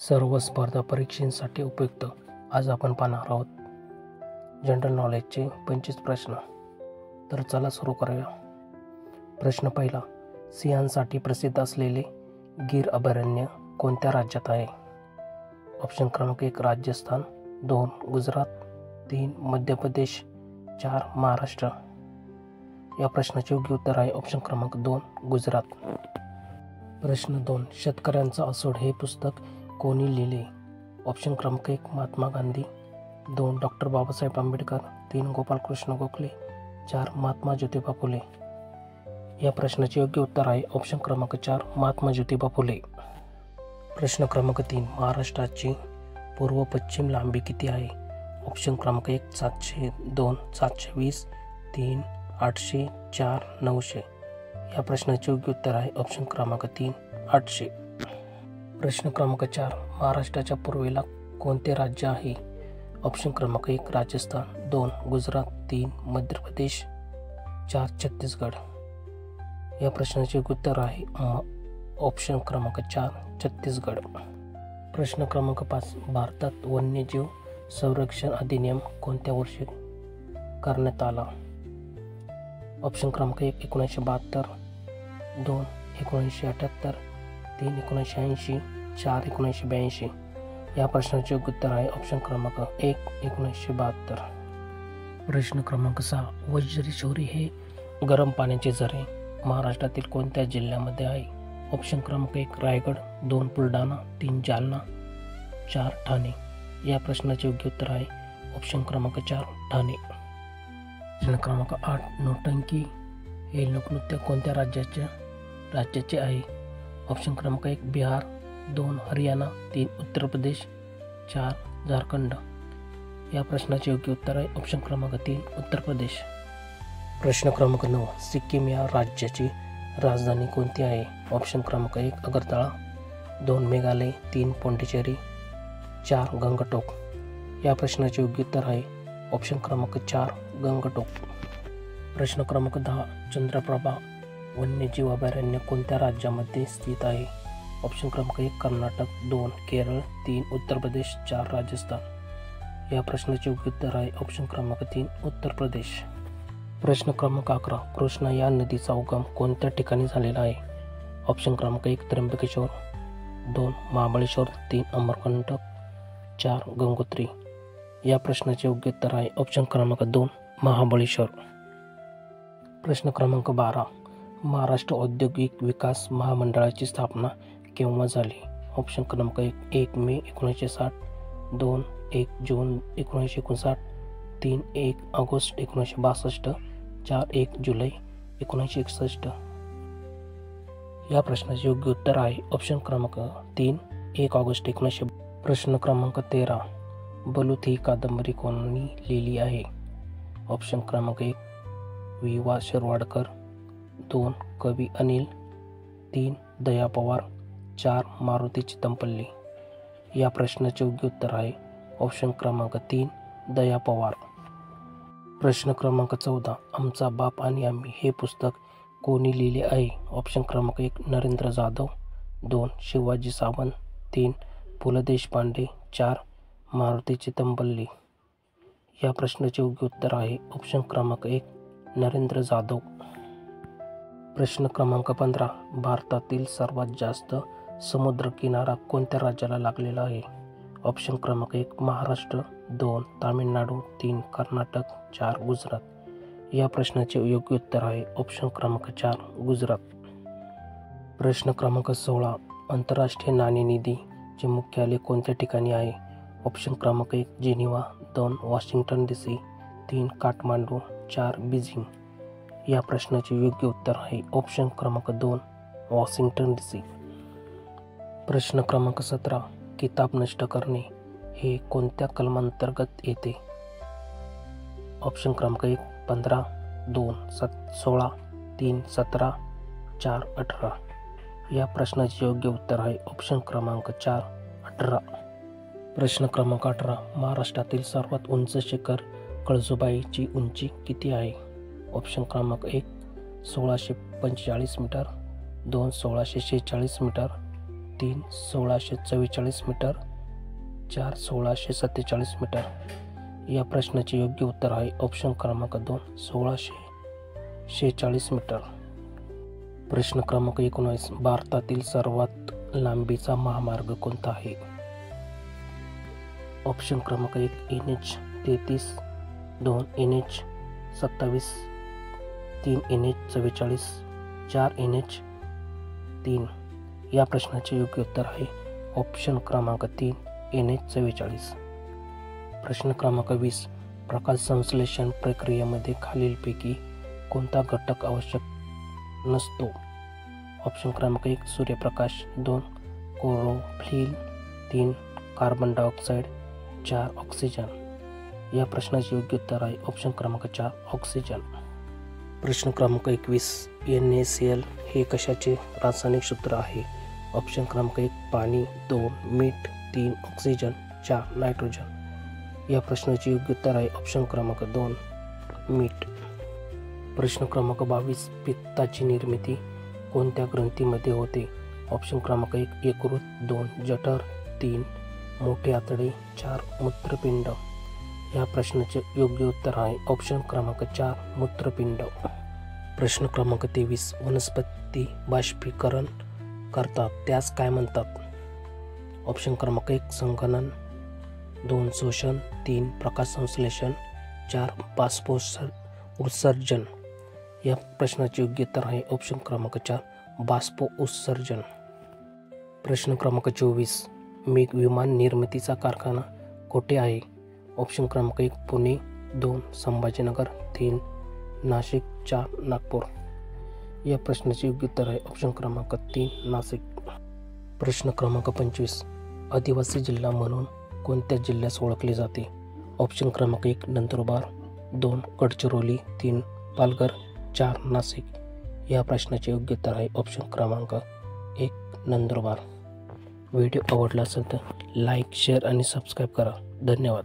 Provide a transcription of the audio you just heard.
सर्व स्पर्धा परीक्षांसाठी उपयुक्त. आज आपण पाहणार आहोत जनरल नॉलेजचे 25 प्रश्न. तर चला सुरू करूया. प्रश्न पहिला, सिंहांसाठी प्रसिद्ध असलेले गीर अभयारण्य कोणत्या राज्यात आहे? ऑप्शन क्रमांक 1 राजस्थान, 2 गुजरात, 3 मध्य प्रदेश, 4 महाराष्ट्र. या प्रश्नाचे योग्य उत्तर आहे ऑप्शन क्रमांक 2 गुजरात. प्रश्न 2, शेतकऱ्यांचा असूड हे पुस्तक कोणी लिहिले? ऑप्शन क्रमांक 1 महात्मा गांधी, 2 डॉक्टर बाबासाहेब आंबेडकर, 3 गोपालकृष्ण गोखले, 4 महात्मा ज्योतिबा फुले. या प्रश्नाचे योग्य उत्तर आहे ऑप्शन क्रमांक 4 महात्मा ज्योतिबा फुले. प्रश्न क्रमांक 3, महाराष्ट्राची पूर्व पश्चिम लांबी किती आहे? ऑप्शन क्रमांक 1 700, 2 720, 3 800, 4 900. या प्रश्नाचे योग्य उत्तर आहे ऑप्शन क्रमांक 3 800. प्रश्न क्रमांक 4, महाराष्ट्राच्या पूर्वेला कोणते राज्य आहे? ऑप्शन क्रमांक 1 राजस्थान, 2 गुजरात, 3 मध्य प्रदेश, 4 छत्तीसगड. या प्रश्नाचे उत्तर आहे ऑप्शन क्रमांक 4 छत्तीसगड. प्रश्न क्रमांक 5, भारतात वन्यजीव संरक्षण अधिनियम कोणत्या वर्षी करण्यात आला? ऑप्शन क्रमांक 1 1972, 2 1978, 3 1980, 4 1982. या प्रश्नाचे उत्तर आहे ऑप्शन क्रमांक 1 1972. प्रश्न क्रमांक 6, वज्रेश्वरी हे गरम पाण्याचे झरे महाराष्ट्रातील कोणत्या जिल्ह्यामध्ये आहे? ऑप्शन क्रमांक 1 रायगड, 2 बुलढाणा, 3 जालना, 4 ठाणे. या प्रश्नाचे योग्य उत्तर आहे ऑप्शन क्रमांक 4 ठाणे. प्रश्न क्रमांक 8, नौटंकी हे लोकनृत्य कोणत्या राज्याचे आहे? ऑप्शन क्रमांक 1 बिहार, 2 हरियाणा, 3 उत्तर प्रदेश, 4 झारखंड. या प्रश्नाचे योग्य उत्तर आहे ऑप्शन क्रमांक 3 उत्तर प्रदेश. प्रश्न क्रमांक 9, सिक्कीम या राज्याची राजधानी कोणती आहे? ऑप्शन क्रमांक 1 अगरतळा, 2 मेघालय, 3 पॉंडिचेरी, 4 गंगटोक. या प्रश्नाचे योग्य उत्तर आहे ऑप्शन क्रमांक 4 गंगटोक. प्रश्न क्रमांक 10, चंद्रप्रभा वन्यजीव अभयारण्य कोणत्या राज्यामध्ये स्थित आहे? ऑप्शन क्रमांक 1 कर्नाटक, 2 केरळ, 3 उत्तर प्रदेश, 4 राजस्थान. या प्रश्नाचे योग्य उत्तर आहे ऑप्शन क्रमांक 3 उत्तर प्रदेश. प्रश्न क्रमांक 11, कृष्णा या नदीचा उगम कोणत्या ठिकाणी झालेला आहे? ऑप्शन क्रमांक 1 त्र्यंबकेश्वर, 2 महाबळेश्वर, 3 अमरकंटक, 4 गंगोत्री. या प्रश्नाचे योग्य उत्तर आहे ऑप्शन क्रमांक 2 महाबळेश्वर. प्रश्न क्रमांक 12, महाराष्ट्र औद्योगिक विकास महामंडळाची स्थापना केव्हा झाली? ऑप्शन क्रमांक 1 मे 1960, 2 1 जून 1959, 3 1 ऑगस्ट 1962, 4 1 जुलै 1961. या प्रश्नाचे योग्य उत्तर आहे ऑप्शन क्रमांक 3 1 ऑगस्ट 1962. प्रश्न क्रमांक 13, बलूत ही कादंबरी कोणी लिहिली आहे? ऑप्शन क्रमांक 1 वि वा शिरवाडकर, 2 कवी अनिल, 3 दया पवार, 4 मारुती चितमपल्ली. या प्रश्नाचे योग्य उत्तर आहे ऑप्शन क्रमांक 3 दया पवार. प्रश्न क्रमांक 14, आमचा बाप आणि आम्ही हे पुस्तक कोणी लिहिले आहे? ऑप्शन क्रमांक 1 नरेंद्र जाधव, 2 शिवाजी सावंत, 3 पु ल देशपांडे, 4 मारुती चितमपल्ली. या प्रश्नाचे योग्य उत्तर आहे ऑप्शन क्रमांक 1 नरेंद्र जाधव. प्रश्न क्रमांक 15, भारतातील सर्वात जास्त समुद्रकिनारा कोणत्या राज्याला लागलेला आहे? ऑप्शन क्रमांक 1 महाराष्ट्र, 2 तामिळनाडू, 3 कर्नाटक, 4 गुजरात. या प्रश्नाचे योग्य उत्तर आहे ऑप्शन क्रमांक 4 गुजरात. प्रश्न क्रमांक 16, आंतरराष्ट्रीय नाणेनिधीचे मुख्यालय कोणत्या ठिकाणी आहे? ऑप्शन क्रमांक 1 जेनिवा, 2 वॉशिंग्टन DC, 3 काठमांडू, 4 बीजिंग. या प्रश्नाचे योग्य उत्तर आहे ऑप्शन क्रमांक 2 वॉशिंग्टन DC. प्रश्न क्रमांक 17, किताब नष्ट करणे हे कोणत्या कलमांतर्गत येते? ऑप्शन क्रमांक 1 15, 2 16, 3 17, 4 18. या प्रश्नाचे योग्य उत्तर आहे ऑप्शन क्रमांक 4 18. प्रश्न क्रमांक 18, महाराष्ट्रातील सर्वात उंच शिखर कळसुबाईची उंची किती आहे? ऑप्शन क्रमांक 1 1645 मीटर, 2 1646 मीटर, 3 1644 मीटर, 4 1647 मीटर. या प्रश्नाचे योग्य उत्तर आहे ऑप्शन क्रमांक 2 1646 मीटर. प्रश्न क्रमांक 19. भारतातील सर्वात लांबीचा महामार्ग कोणता आहे? ऑप्शन क्रमांक 1 NH 33, 2 NH 27, 3 NH 44, 4 NH 3. या प्रश्नाचे योग्य उत्तर आहे ऑप्शन क्रमांक 3 NH 44. प्रश्न क्रमांक 20. प्रकाश संश्लेषण प्रक्रियेमध्ये खालीलपैकी कोणता घटक आवश्यक नसतो? ऑप्शन क्रमांक 1 सूर्यप्रकाश, 2 क्लोरोफिल, 3 कार्बन डायऑक्साईड, 4 ऑक्सिजन. या प्रश्नाचे योग्य उत्तर आहे ऑप्शन क्रमांक 4 ऑक्सिजन. प्रश्न क्रमांक 21. NaCl हे कशाचे रासायनिक सूत्र आहे? ऑप्शन क्रमांक 1 पाणी, 2 मीठ, 3 ऑक्सिजन, 4 नायट्रोजन. या प्रश्नाचे योग्य उत्तर आहे ऑप्शन क्रमांक 2 मीठ. प्रश्न क्रमांक 22. पित्ताची निर्मिती कोणत्या ग्रंथीमध्ये होते? ऑप्शन क्रमांक 1 यकृत, 2 जठर, 3 मोठे आतडे, 4 मूत्रपिंड. या प्रश्नाचे योग्य उत्तर आहे ऑप्शन क्रमांक 4 मूत्रपिंड. प्रश्न क्रमांक 23. वनस्पती बाष्पीकरण करतात त्यास काय म्हणतात? ऑप्शन क्रमांक 1 संगणन, 2 शोषण, 3 प्रकाश संश्लेषण, 4 बाष्पोत्सर्जन. या प्रश्नाचे योग्य उत्तर आहे ऑप्शन क्रमांक 4 बाष्पोत्सर्जन. प्रश्न क्रमांक 24. मिग विमान निर्मितीचा कारखाना कोठे आहे? ऑप्शन क्रमांक 1 पुणे, 2 संभाजीनगर, 3 नाशिक, 4 नागपूर. या प्रश्नाचे योग्य उत्तर आहे ऑप्शन क्रमांक 3 नाशिक. प्रश्न क्रमांक 25. आदिवासी जिल्हा म्हणून कोणत्या जिल्ह्यास ओळखले जाते? ऑप्शन क्रमांक 1 नंदुरबार, 2 गडचिरोली, 3 पालघर, 4 नाशिक. या प्रश्नाचे योग्य उत्तर आहे ऑप्शन क्रमांक 1 नंदुरबार. व्हिडिओ आवडला असेल तर लाईक, शेअर आणि सबस्क्राईब करा. धन्यवाद.